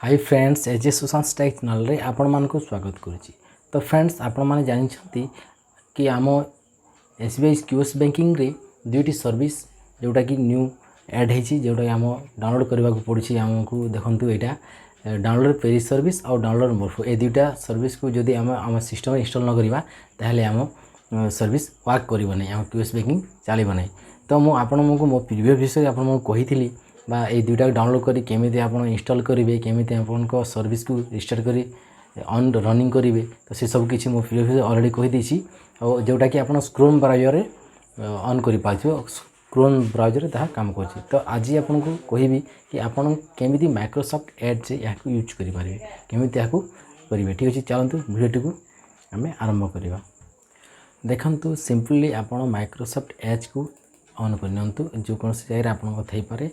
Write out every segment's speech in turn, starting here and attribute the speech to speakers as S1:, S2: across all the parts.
S1: Hi friends एजे Sushant stack channel रे आपण मान को स्वागत करुच्ची। तो फ्रेंड्स आपण माने जानिछंती कि आम एसबीआई क्यूएस बैंकिंग रे दुईटी सर्विस जोटा कि न्यू ऐड होती जोटा आम डाउनलोड करने को पड़ी आमको देखु यहाँ डाउनलोड पेरी सर्विस और डाउनलोड मोरफो ए दुईटा सर्विस को जदि आम सिस्टम इंस्टॉल न करवा ताहले आम सर्विस वर्क करिवो नै आम क्यूएस बैंकिंग चलिबो नै। तो मु आपनको मो प्रीवियस विषय आपन कही बा ए दुईटा डाउनलोड करी केमिति आपण इंस्टॉल करेंगे केमिति आपन सर्विस को रिस्टार्ट करी ऑन रनिंग करेंगे तो से सब किसी मो प्रीवियस ऑलरेडी कही देछि और जोटा कि आपण क्रोम ब्राउजर रे ऑन करि पाछो क्रोम ब्राउजर रे ताहा काम करछि। तो आज आपनको कहबी कि आपण केमिति माइक्रोसॉफ्ट एड से याकू यूज करि पारिबे केमिति याकू करिवे। ठीक अछि चलंतु वीडियो को हमें आरंभ करिवा। देखंतु सिंपली आपण माइक्रोसॉफ्ट एज को ऑन करनियंतु जो कोन से जाय रे आपण थई पारे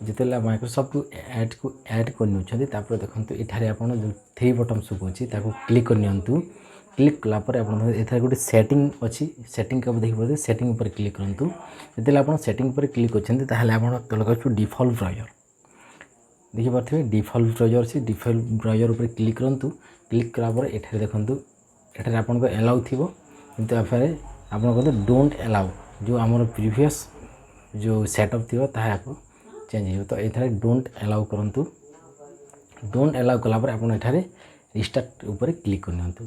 S1: जितेला माइक्रोसॉफ्ट को ऐड करनी तापर देखो ये आप जो थ्री बटन सब अच्छी क्लिक करनी क्लिक कलापर आप गोटे सेटिंग अच्छी सेटिंग कब देखिए सेटिंग पर क्लिक करूँ जिते आप सेटिंग पर क्लिक कर तलक डिफॉल्ट ब्राउजर देखिए डिफॉल्ट ब्राउजर अच्छी डिफॉल्ट ब्राउजर पर क्लिक करूँ क्लिक कलापर ये देखूँ ये आपको एलाउ थी कितु आप डोंट एलाउ जो आम प्रीवियस जो सेटअप थी आप चेंज हो। तो ये डोंट एलाउ करंतु डोंट एलाउ कलापर आप रिस्टार्ट ऊपर क्लिक करनी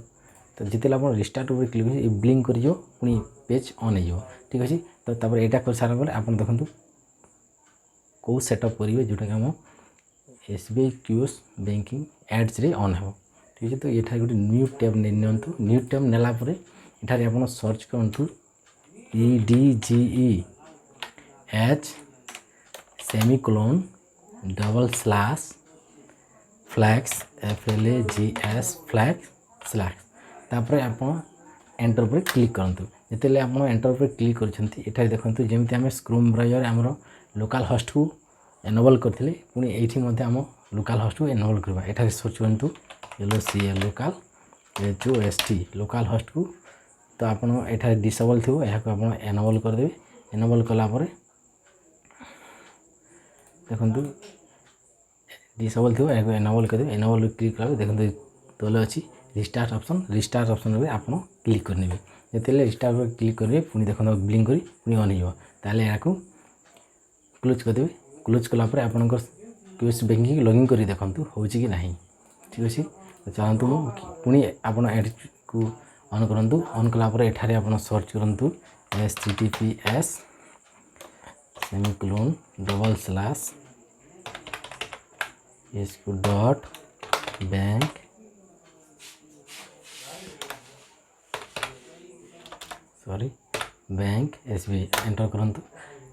S1: तो जिते आप रिस्टार्ट ऊपर क्लिक कर ब्लिंक कर पुणी पेज ऑन हो। ठीक अच्छे तो तापर यहाँ कर सारा पर आप देखो कौ सेटअप करेंगे जोटा कि आम एसबीआई क्यूएस बैंकिंग एड्स रे ऑन हो। ठीक है तो ये गोटे न्यू टैब न्यू टैब नेलापर ये आप सर्च करूँ EDGE H semicolon double slash flags FLAGS flags slash तापर आप एंटर पर क्लिक करूँ जिते आप एंटर पर क्लिक कर देखो जमी आम क्रोम ब्राउजर आम लोकल होस्ट को एनेबल करते पुणी ये आम लोकल होस्ट को एनेबल करवा ये सर्च करूँ LOCAL local HOST local host को तो आप डिसेबल थी यहाँ को आप एनेबल करदे एनेबल कलापर देखो डिसेबल थी यहाँ एनेबल कर एनेबल क्लिक कला देखो तले अच्छी रिस्टार्ट ऑप्शन रे आप क्लिक करने जिते रिस्टार्ट पर क्लिक करेंगे पुणी देखो ब्लिंक करी पुणी ऑन हो ताले यहाँ क्लोज करदे क्लोज कलापर आप क्यूएस बैंकिंग लॉगिन करी देखो हो कि ना। ठीक अच्छे तो चलतु पुणी आप एड को ऑन करूँ ऑन कलापर एठारे आप सर्च करूँ HTTPS सेमिकोलन डबल स्लैश इसको dot bank bank SBI enter करूँ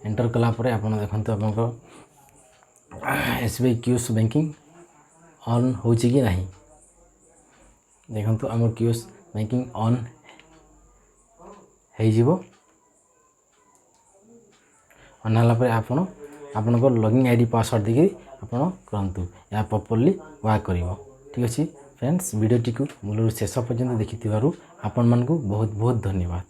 S1: एंटर कलापर आप देखो आप एसबीआई क्यूएस बैंकिंग ऑन हो कि ना देखो आम क्यूएस बैंकिंग ऑन हो ऑन है आप लॉगिन आईडी पासवर्ड देखिए आप करूँ या प्रॉपर्ली वर्क कर। ठीक अच्छे फ्रेंड्स वीडियो टी मूल शेष पर्यंत देखि आपण मानकु बहुत बहुत धन्यवाद।